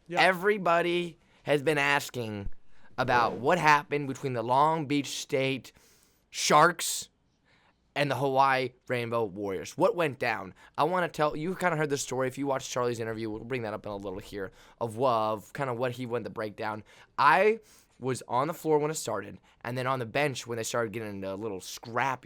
Yeah. Everybody has been asking about what happened between the Long Beach State Sharks and the Hawaii Rainbow Warriors. What went down? I want to tell you. Kind of heard the story. If you watched Charlie's interview, we'll bring that up in a little here of kind of what he went the breakdown. I was on the floor when it started, and then on the bench when they started getting into a little scrap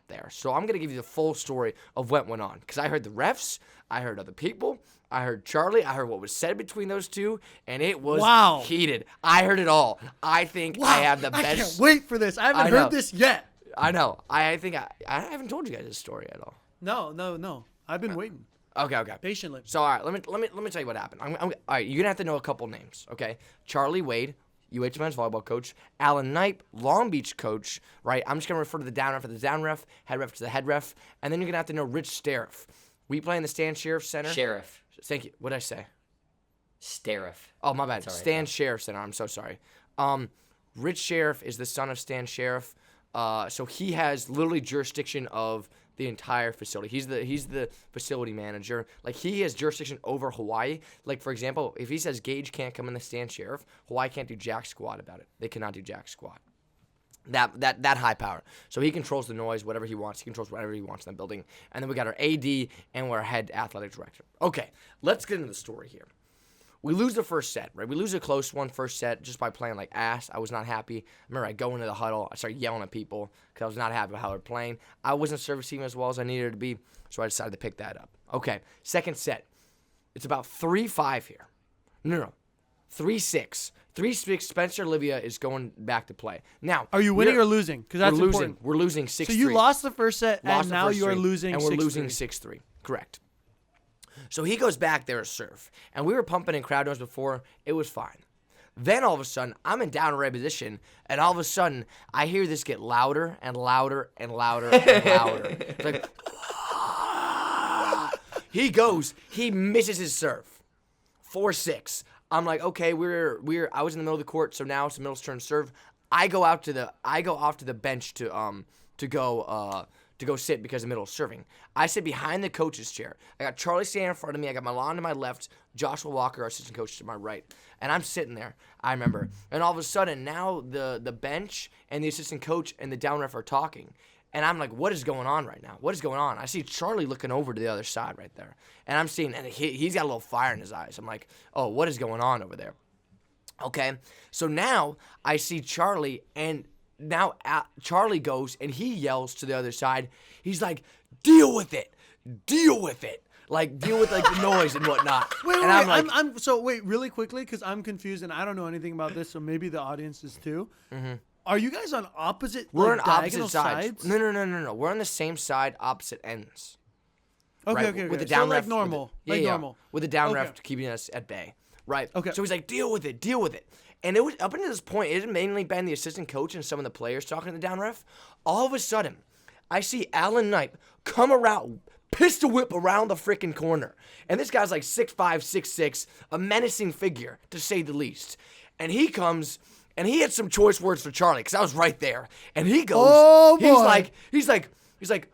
there. So I'm gonna give you the full story of what went on because I heard the refs, I heard other people, I heard Charlie, I heard what was said between those two, and it was heated. I heard it all. I think I have the best. I can't wait for this. I haven't heard this yet. I know. I think I haven't told you guys this story at all. No. I've been waiting. Okay. Patiently. So all right, let me tell you what happened. All right, you're gonna have to know a couple names. Okay, Charlie Wade, UH men's volleyball coach. Alan Knipe, Long Beach coach. Right. I'm just gonna refer to the down ref to the down ref, head ref to the head ref, and then you're gonna have to know Rich Stariff. We play in the Stan Sheriff Center. Sheriff. Thank you. What did I say? Stariff. Oh, my bad. Sorry, Stan Sheriff Center. I'm so sorry. Rich Sheriff is the son of Stan Sheriff. So he has literally jurisdiction of the entire facility. He's the facility manager. Like, he has jurisdiction over Hawaii. Like, for example, if he says Gage can't come in the Stan Sheriff, Hawaii can't do jack squat about it. They cannot do jack squat. That high power. So he controls the noise, whatever he wants. He controls whatever he wants in that building. And then we got our AD and our head athletic director. Okay, let's get into the story here. We lose the first set, right? We lose a close one first set just by playing like ass. I was not happy. I remember I go into the huddle. I started yelling at people because I was not happy with how they're playing. I wasn't servicing as well as I needed to be, so I decided to pick that up. Okay, second set. It's about 3-5 here. No. 3-6. 3-6. Spencer Olivia is going back to play. Now, are you winning or losing? Because that's important. We're losing 6-3. So you lost the first set, and now you are losing 6-3. And we're losing 6-3. Correct. So he goes back there to serve. And we were pumping in crowd noise before. It was fine. Then all of a sudden, I'm in down red position, and all of a sudden, I hear this get louder and louder and louder and louder. It's like, he misses his serve. 4-6. I'm like, okay, I was in the middle of the court, so now it's the middle's turn to serve. I go off to the bench to go sit because the middle is serving. I sit behind the coach's chair. I got Charlie standing in front of me. I got Milan to my left, Joshua Walker, our assistant coach, to my right. And I'm sitting there, I remember. And all of a sudden, now the bench and the assistant coach and the down ref are talking. And I'm like, what is going on right now? What is going on? I see Charlie looking over to the other side right there. And I'm seeing, and he's got a little fire in his eyes. I'm like, oh, what is going on over there? Okay, so now I see Charlie, and now Charlie goes and he yells to the other side. He's like, deal with it. Like, deal with like the noise and whatnot. Wait, really quickly, because I'm confused and I don't know anything about this, so maybe the audience is too. Mm-hmm. Are you guys on opposite? We're like, on opposite sides? No. We're on the same side, opposite ends. Okay. With the down so ref, like normal, normal. With the down ref keeping us at bay. Right. Okay. So he's like, deal with it. And it was up until this point, it had mainly been the assistant coach and some of the players talking to the down ref. All of a sudden, I see Alan Knipe come around, pistol whip around the freaking corner. And this guy's like 6'5", 6'6", a menacing figure, to say the least. And he comes, and he had some choice words for Charlie, because I was right there. And he goes, he's like,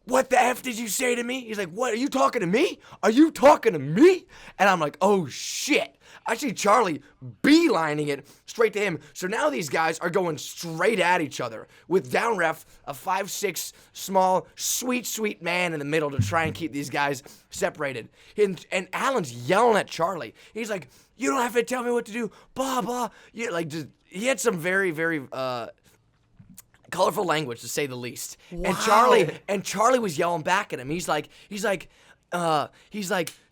what the F did you say to me? He's like, what, are you talking to me? And I'm like, oh shit. I see Charlie beelining it straight to him. So now these guys are going straight at each other with down ref, a 5'6", small, sweet man in the middle to try and keep these guys separated. And Alan's yelling at Charlie. He's like, you don't have to tell me what to do, blah, blah. Yeah, like, he had some very, very colorful language, to say the least. Wow. And Charlie was yelling back at him. He's like,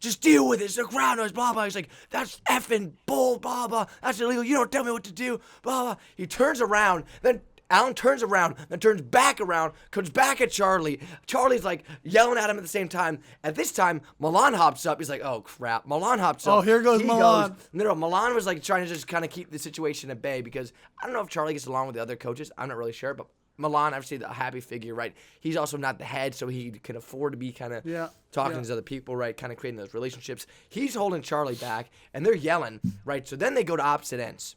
just deal with it. It's a crowd noise, blah, blah. He's like, that's effing bull, blah, blah. That's illegal. You don't tell me what to do, blah, blah. He turns around, then Alan turns around, then turns back around, comes back at Charlie. Charlie's like yelling at him at the same time. At this time, Milan hops up. He's like, oh, crap. Milan hops up. Oh, here goes Milan. No, Milan was like trying to just kind of keep the situation at bay because I don't know if Charlie gets along with the other coaches. I'm not really sure, but Milan, obviously, the happy figure, right? He's also not the head, so he can afford to be kind of talking to these other people, right? Kind of creating those relationships. He's holding Charlie back, and they're yelling, right? So then they go to opposite ends.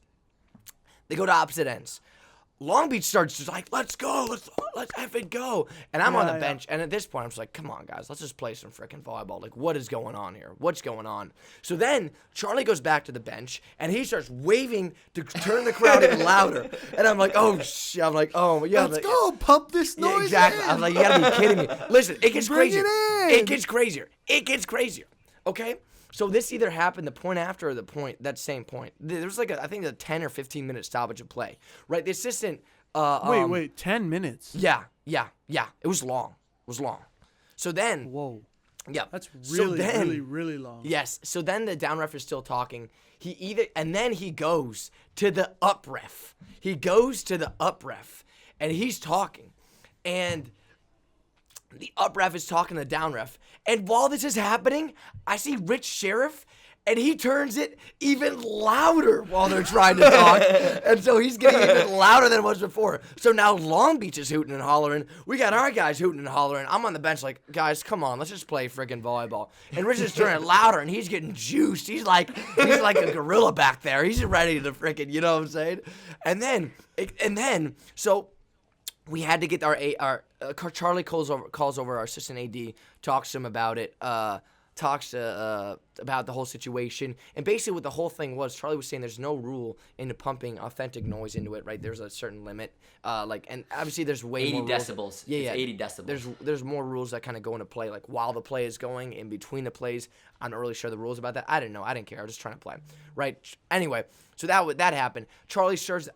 Long Beach starts just like, let's go, let's effing go. And I'm on the Yeah, bench, and at this point, I'm just like, come on, guys, let's just play some freaking volleyball. Like, what is going on here? What's going on? So then Charlie goes back to the bench, and he starts waving to turn the crowd even louder. And I'm like, oh, shit. I'm like, oh, yeah. Let's go. Pump this noise. Yeah, exactly. in. I was like, you gotta be kidding me. Listen, it gets Bring crazier. it in. It gets crazier. It gets crazier. Okay? So this either happened the point after or the point, that same point. There was like, I think a 10 or 15 minute stoppage of play. Right? The assistant. Wait, 10 minutes. Yeah. It was long. So then. Whoa. Yeah. That's so really, then, really, really long. Yes. So then the down ref is still talking. And then he goes to the up ref. And he's talking. And the up ref is talking to the down ref. And while this is happening, I see Rich Sheriff, and he turns it even louder while they're trying to talk. And so he's getting even louder than it was before. So now Long Beach is hooting and hollering. We got our guys hooting and hollering. I'm on the bench like, guys, come on, let's just play friggin' volleyball. And Rich is turning it louder, and he's getting juiced. He's like a gorilla back there. He's ready to frickin', you know what I'm saying? And then, so we had to get our Charlie calls over our assistant AD, talks to him about it, talks about the whole situation, and basically what the whole thing was, Charlie was saying there's no rule into pumping authentic noise into it, right? There's a certain limit, and obviously there's way 80 more rules. decibels. Yeah, It's 80 decibels. There's more rules that kind of go into play, like while the play is going, in between the plays. I'm not really sure the rules about that. I didn't know. I didn't care. I was just trying to play, right? Anyway, so that happened. Charlie serves.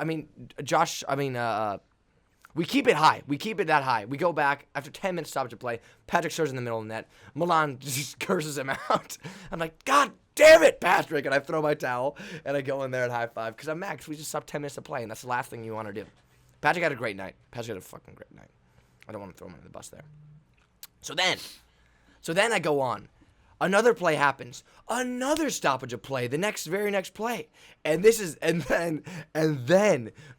We keep it high. We keep it that high. We go back. After 10 minutes stoppage of play, Patrick serves in the middle of the net. Milan just curses him out. I'm like, God damn it, Patrick. And I throw my towel, and I go in there and high five. Because I'm Max. We just stopped 10 minutes to play, and that's the last thing you want to do. Patrick had a great night. Patrick had a fucking great night. I don't want to throw him under the bus there. So then I go on. Another play happens. Another stoppage of play. The very next play. And then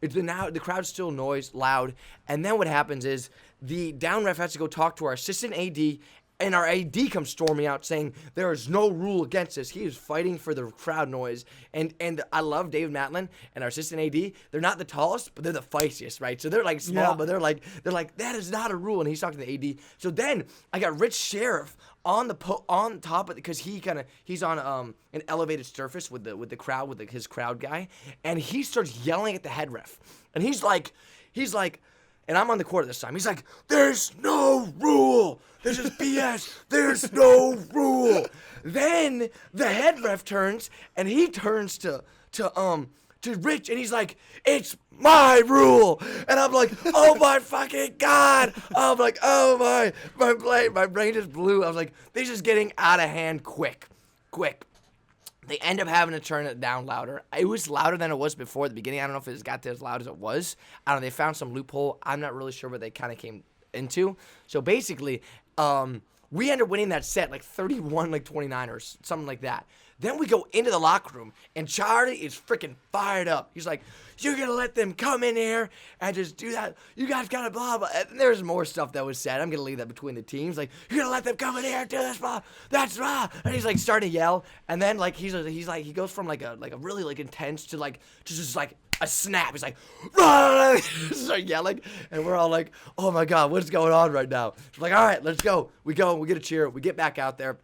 the crowd's still loud. And then what happens is the down ref has to go talk to our assistant AD, and our AD comes storming out saying there is no rule against this. He is fighting for the crowd noise. And I love David Matlin and our assistant AD. They're not the tallest, but they're the feistiest, right? So they're like small, Yeah. but they're like that is not a rule. And he's talking to the AD. So then I got Rich Sheriff on top of, because he's on an elevated surface with the crowd, with his crowd guy, and he starts yelling at the head ref, and he's like, and I'm on the court at this time. He's like, "There's no rule. This is BS. There's no rule." Then the head ref turns, and he turns to Rich, and he's like, "It's my rule." And I'm like, oh my fucking God. I'm like, oh my brain just blew. I was like, this is getting out of hand quick. They end up having to turn it down louder. It was louder than it was before at the beginning. I don't know if it got as loud as it was. I don't know. They found some loophole. I'm not really sure what they kind of came into. So basically, we end up winning that set like 31-29 or something like that. Then we go into the locker room, and Charlie is freaking fired up. He's like, "You're going to let them come in here and just do that? You guys got to blah, blah." And there's more stuff that was said. I'm going to leave that between the teams. Like, "You're going to let them come in here and do this, blah. That's blah." And he's like starting to yell. And then like he goes from like a really like intense to just like a snap. He's like, "Rah!" Start yelling. And we're all like, oh my God, what's going on right now? So we're like, all right, let's go. We get a cheer. We get back out there.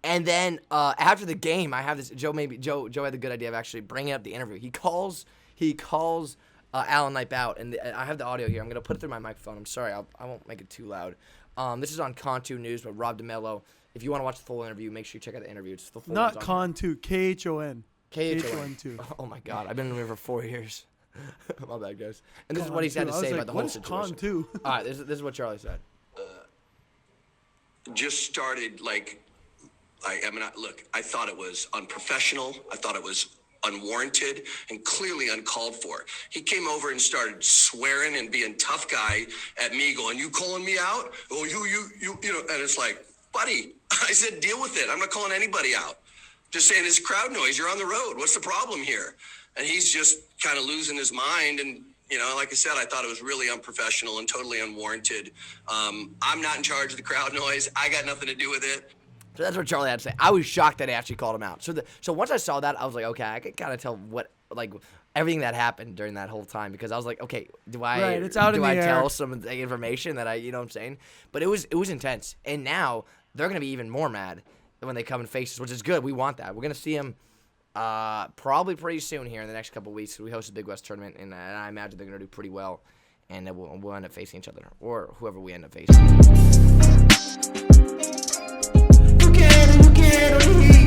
And then after the game, I have this. Joe had the good idea of actually bringing up the interview. He calls Alan Knipe out, and I have the audio here. I'm gonna put it through my microphone. I'm sorry, I won't make it too loud. This is on Con2 News with Rob DeMello. If you want to watch the full interview, make sure you check out the interview. It's the full. Not Con2, KHON. KHON2. Oh my God, I've been in here for 4 years. My bad, guys. And this is what he's had to say about the whole situation. Con2? All right, this is what Charlie said. Just started like. Look, I thought it was unprofessional. I thought it was unwarranted and clearly uncalled for. He came over and started swearing and being tough guy at me, going, "You calling me out? Oh, you know," and it's like, buddy, I said, deal with it. I'm not calling anybody out. Just saying it's crowd noise. You're on the road. What's the problem here? And he's just kind of losing his mind. And, you know, like I said, I thought it was really unprofessional and totally unwarranted. I'm not in charge of the crowd noise. I got nothing to do with it. So that's what Charlie had to say. I was shocked that they actually called him out. So once I saw that, I was like, okay, I could kind of tell what everything that happened during that whole time, because I was like, okay, do I Right, it's out in the air. tell some information that you know what I'm saying? But it was intense, and now they're gonna be even more mad when they come and face us, which is good. We want that. We're gonna see them probably pretty soon here in the next couple of weeks. We host the Big West tournament, and I imagine they're gonna do pretty well, and we'll end up facing each other or whoever we end up facing.